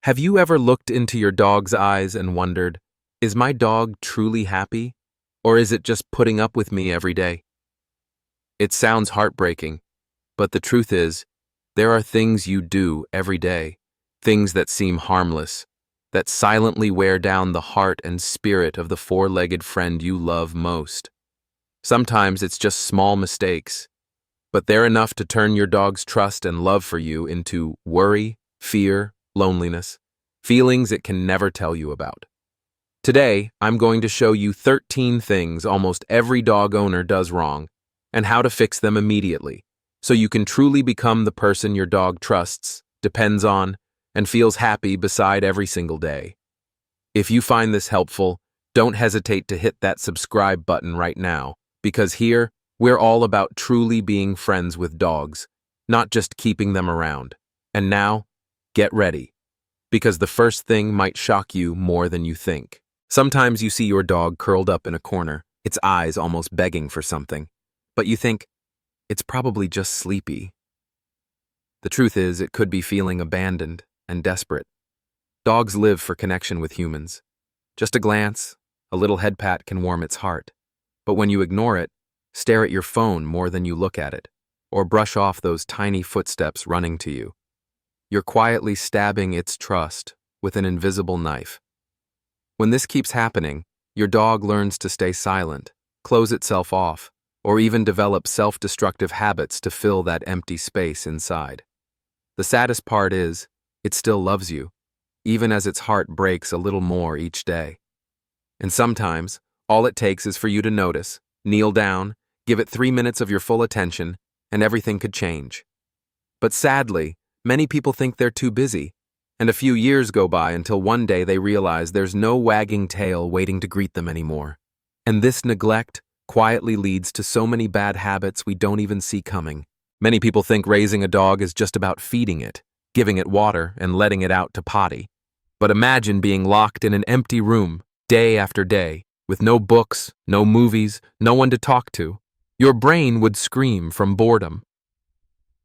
Have you ever looked into your dog's eyes and wondered, is my dog truly happy? Or is it just putting up with me every day? It sounds heartbreaking, but the truth is, there are things you do every day, things that seem harmless, that silently wear down the heart and spirit of the four-legged friend you love most. Sometimes it's just small mistakes, but they're enough to turn your dog's trust and love for you into worry, fear, loneliness, feelings it can never tell you about. Today, I'm going to show you 13 things almost every dog owner does wrong and how to fix them immediately, so you can truly become the person your dog trusts, depends on, and feels happy beside every single day. If you find this helpful, don't hesitate to hit that subscribe button right now, because here, we're all about truly being friends with dogs, not just keeping them around. And now, get ready, because the first thing might shock you more than you think. Sometimes you see your dog curled up in a corner, its eyes almost begging for something, but you think, it's probably just sleepy. The truth is, it could be feeling abandoned and desperate. Dogs live for connection with humans. Just a glance, a little head pat can warm its heart. But when you ignore it, stare at your phone more than you look at it, or brush off those tiny footsteps running to you, you're quietly stabbing its trust with an invisible knife. When this keeps happening, your dog learns to stay silent, close itself off, or even develop self-destructive habits to fill that empty space inside. The saddest part is, it still loves you, even as its heart breaks a little more each day. And sometimes, all it takes is for you to notice, kneel down, give it 3 minutes of your full attention, and everything could change. But sadly, many people think they're too busy, and a few years go by until one day they realize there's no wagging tail waiting to greet them anymore. And this neglect quietly leads to so many bad habits we don't even see coming. Many people think raising a dog is just about feeding it, giving it water, and letting it out to potty. But imagine being locked in an empty room, day after day, with no books, no movies, no one to talk to. Your brain would scream from boredom.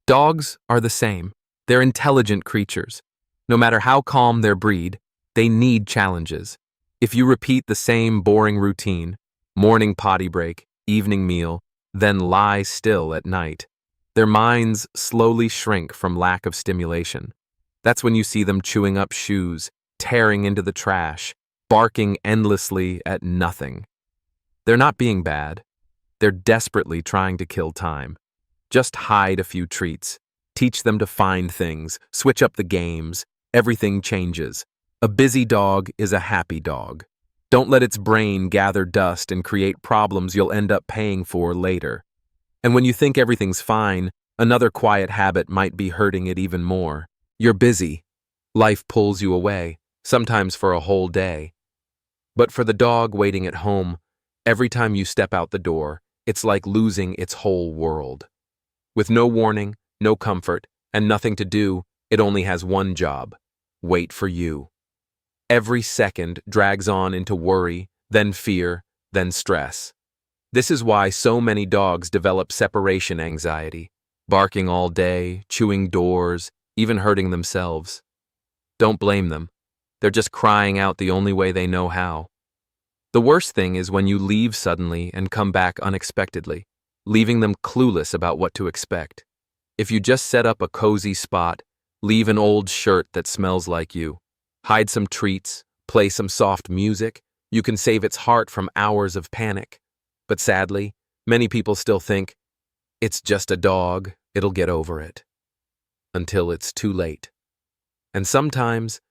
Dogs are the same. They're intelligent creatures. No matter how calm their breed, they need challenges. If you repeat the same boring routine, morning potty break, evening meal, then lie still at night, their minds slowly shrink from lack of stimulation. That's when you see them chewing up shoes, tearing into the trash, barking endlessly at nothing. They're not being bad. They're desperately trying to kill time. Just hide a few treats. Teach them to find things. Switch up the games. Everything changes. A busy dog is a happy dog. Don't let its brain gather dust and create problems you'll end up paying for later. And when you think everything's fine, another quiet habit might be hurting it even more. You're busy. Life pulls you away, sometimes for a whole day. But for the dog waiting at home, every time you step out the door, it's like losing its whole world. With no warning, no comfort, and nothing to do, it only has one job: wait for you. Every second drags on into worry, then fear, then stress. This is why so many dogs develop separation anxiety, barking all day, chewing doors, even hurting themselves. Don't blame them. They're just crying out the only way they know how. The worst thing is when you leave suddenly and come back unexpectedly, leaving them clueless about what to expect. If you just set up a cozy spot, leave an old shirt that smells like you, hide some treats, play some soft music, you can save its heart from hours of panic. But sadly, many people still think, it's just a dog, it'll get over it. Until it's too late. And sometimes,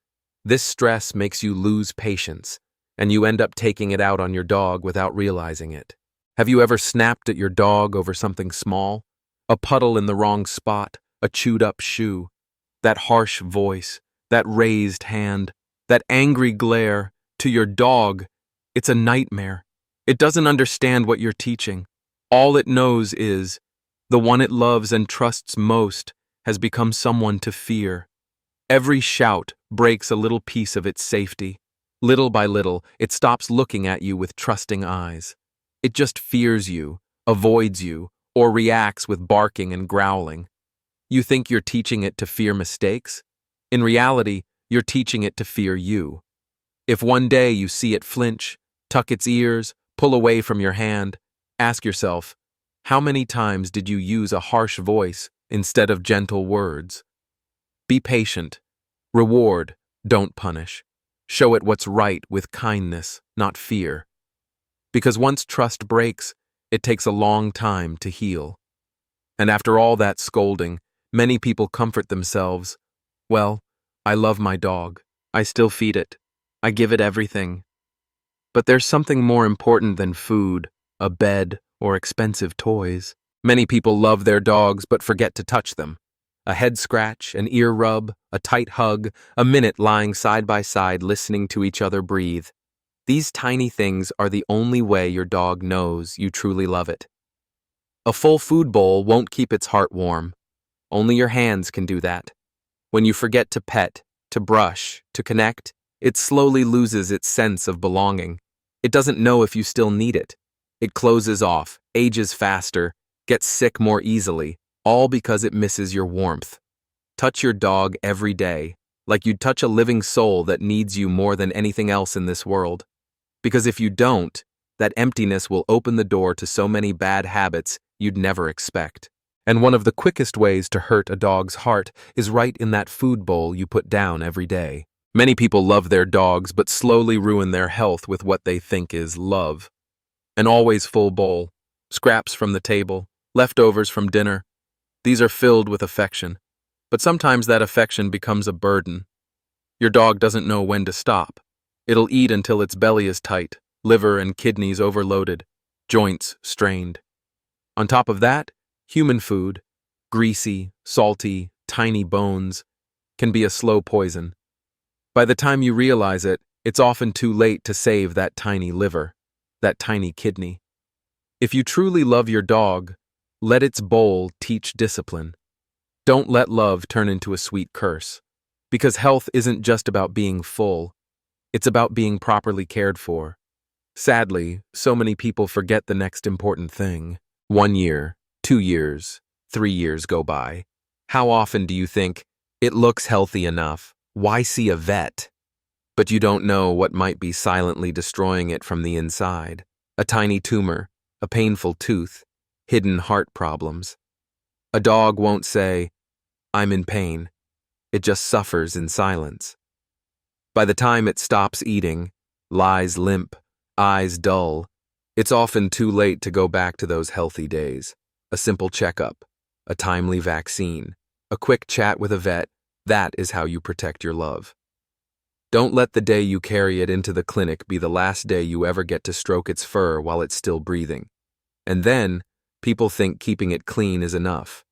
this stress makes you lose patience, and you end up taking it out on your dog without realizing it. Have you ever snapped at your dog over something small? A puddle in the wrong spot, a chewed-up shoe, that harsh voice, that raised hand, that angry glare. To your dog, it's a nightmare. It doesn't understand what you're teaching. All it knows is, the one it loves and trusts most has become someone to fear. Every shout breaks a little piece of its safety. Little by little, it stops looking at you with trusting eyes. It just fears you, avoids you, or reacts with barking and growling. You think you're teaching it to fear mistakes? In reality, you're teaching it to fear you. If one day you see it flinch, tuck its ears, pull away from your hand, ask yourself, how many times did you use a harsh voice instead of gentle words? Be patient. Reward, don't punish. Show it what's right with kindness, not fear. Because once trust breaks, it takes a long time to heal. And after all that scolding, many people comfort themselves. Well, I love my dog. I still feed it. I give it everything. But there's something more important than food, a bed, or expensive toys. Many people love their dogs but forget to touch them. A head scratch, an ear rub, a tight hug, a minute lying side by side listening to each other breathe. These tiny things are the only way your dog knows you truly love it. A full food bowl won't keep its heart warm. Only your hands can do that. When you forget to pet, to brush, to connect, it slowly loses its sense of belonging. It doesn't know if you still need it. It closes off, ages faster, gets sick more easily, all because it misses your warmth. Touch your dog every day, like you'd touch a living soul that needs you more than anything else in this world. Because if you don't, that emptiness will open the door to so many bad habits you'd never expect. And one of the quickest ways to hurt a dog's heart is right in that food bowl you put down every day. Many people love their dogs but slowly ruin their health with what they think is love. An always full bowl, scraps from the table, leftovers from dinner. These are filled with affection, but sometimes that affection becomes a burden. Your dog doesn't know when to stop. It'll eat until its belly is tight, liver and kidneys overloaded, joints strained. On top of that, human food, greasy, salty, tiny bones, can be a slow poison. By the time you realize it, it's often too late to save that tiny liver, that tiny kidney. If you truly love your dog, let its bowl teach discipline. Don't let love turn into a sweet curse, because health isn't just about being full, it's about being properly cared for. Sadly, so many people forget the next important thing. 1 year, 2 years, 3 years go by. How often do you think, it looks healthy enough, why see a vet? But you don't know what might be silently destroying it from the inside. A tiny tumor, a painful tooth, hidden heart problems. A dog won't say, I'm in pain. It just suffers in silence. By the time it stops eating, lies limp, eyes dull, it's often too late to go back to those healthy days. A simple checkup, a timely vaccine, a quick chat with a vet, that is how you protect your love. Don't let the day you carry it into the clinic be the last day you ever get to stroke its fur while it's still breathing. And then, people think keeping it clean is enough.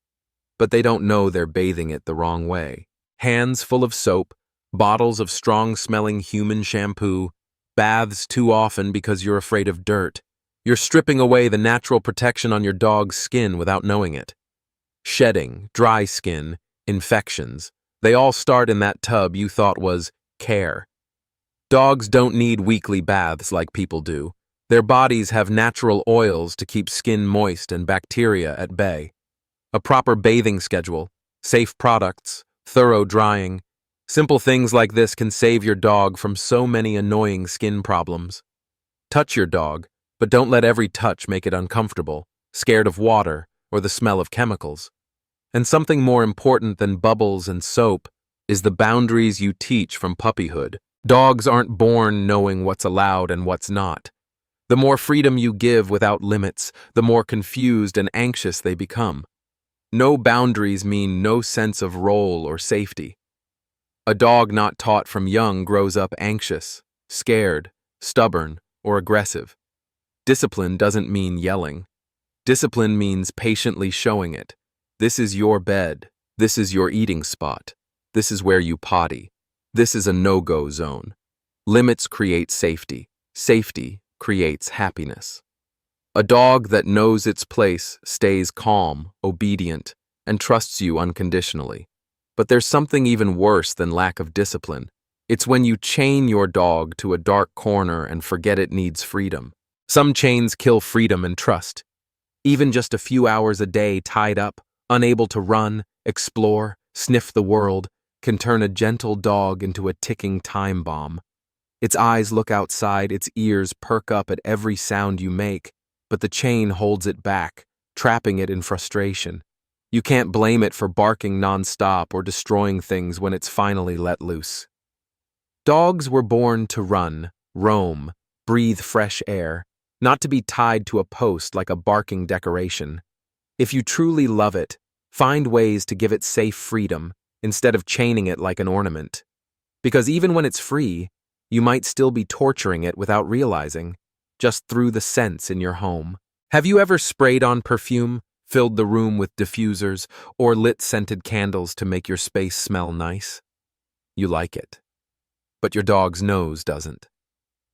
But they don't know they're bathing it the wrong way. Hands full of soap, bottles of strong-smelling human shampoo, baths too often because you're afraid of dirt. You're stripping away the natural protection on your dog's skin without knowing it. Shedding, dry skin, infections, they all start in that tub you thought was care. Dogs don't need weekly baths like people do. Their bodies have natural oils to keep skin moist and bacteria at bay. A proper bathing schedule, safe products, thorough drying, simple things like this can save your dog from so many annoying skin problems. Touch your dog, but don't let every touch make it uncomfortable, scared of water, or the smell of chemicals. And something more important than bubbles and soap is the boundaries you teach from puppyhood. Dogs aren't born knowing what's allowed and what's not. The more freedom you give without limits, the more confused and anxious they become. No boundaries mean no sense of role or safety. A dog not taught from young grows up anxious, scared, stubborn, or aggressive. Discipline doesn't mean yelling. Discipline means patiently showing it. This is your bed. This is your eating spot. This is where you potty. This is a no-go zone. Limits create safety. Safety creates happiness. A dog that knows its place stays calm, obedient, and trusts you unconditionally. But there's something even worse than lack of discipline. It's when you chain your dog to a dark corner and forget it needs freedom. Some chains kill freedom and trust. Even just a few hours a day tied up, unable to run, explore, sniff the world, can turn a gentle dog into a ticking time bomb. Its eyes look outside, its ears perk up at every sound you make, but the chain holds it back, trapping it in frustration. You can't blame it for barking nonstop or destroying things when it's finally let loose. Dogs were born to run, roam, breathe fresh air, not to be tied to a post like a barking decoration. If you truly love it, find ways to give it safe freedom instead of chaining it like an ornament. Because even when it's free, you might still be torturing it without realizing, just through the scents in your home. Have you ever sprayed on perfume, filled the room with diffusers, or lit scented candles to make your space smell nice? You like it. But your dog's nose doesn't.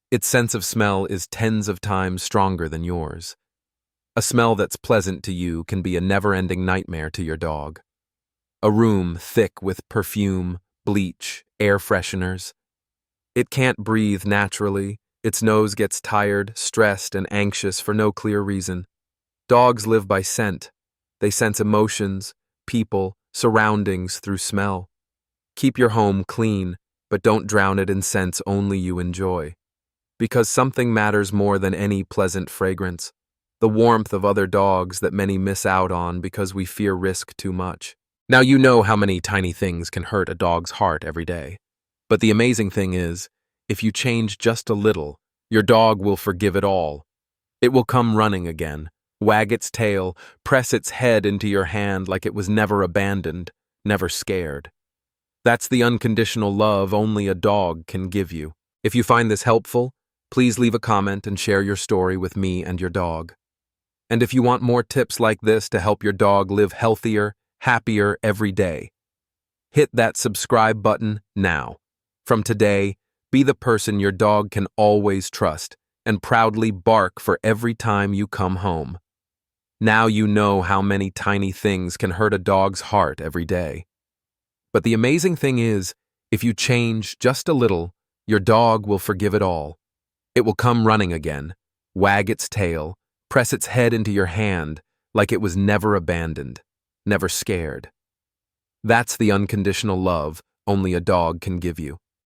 Its sense of smell is tens of times stronger than yours. A smell that's pleasant to you can be a never-ending nightmare to your dog. A room thick with perfume, bleach, air fresheners. It can't breathe naturally. Its nose gets tired, stressed, and anxious for no clear reason. Dogs live by scent. They sense emotions, people, surroundings through smell. Keep your home clean, but don't drown it in scents only you enjoy. Because something matters more than any pleasant fragrance: the warmth of other dogs that many miss out on because we fear risk too much. Now you know how many tiny things can hurt a dog's heart every day. But the amazing thing is, if you change just a little, your dog will forgive it all. It will come running again, wag its tail, press its head into your hand like it was never abandoned, never scared. That's the unconditional love only a dog can give you. If you find this helpful, please leave a comment and share your story with me and your dog. And if you want more tips like this to help your dog live healthier, happier every day, hit that subscribe button now. From today, be the person your dog can always trust and proudly bark for every time you come home. Now you know how many tiny things can hurt a dog's heart every day. But the amazing thing is, if you change just a little, your dog will forgive it all. It will come running again, wag its tail, press its head into your hand like it was never abandoned, never scared. That's the unconditional love only a dog can give you.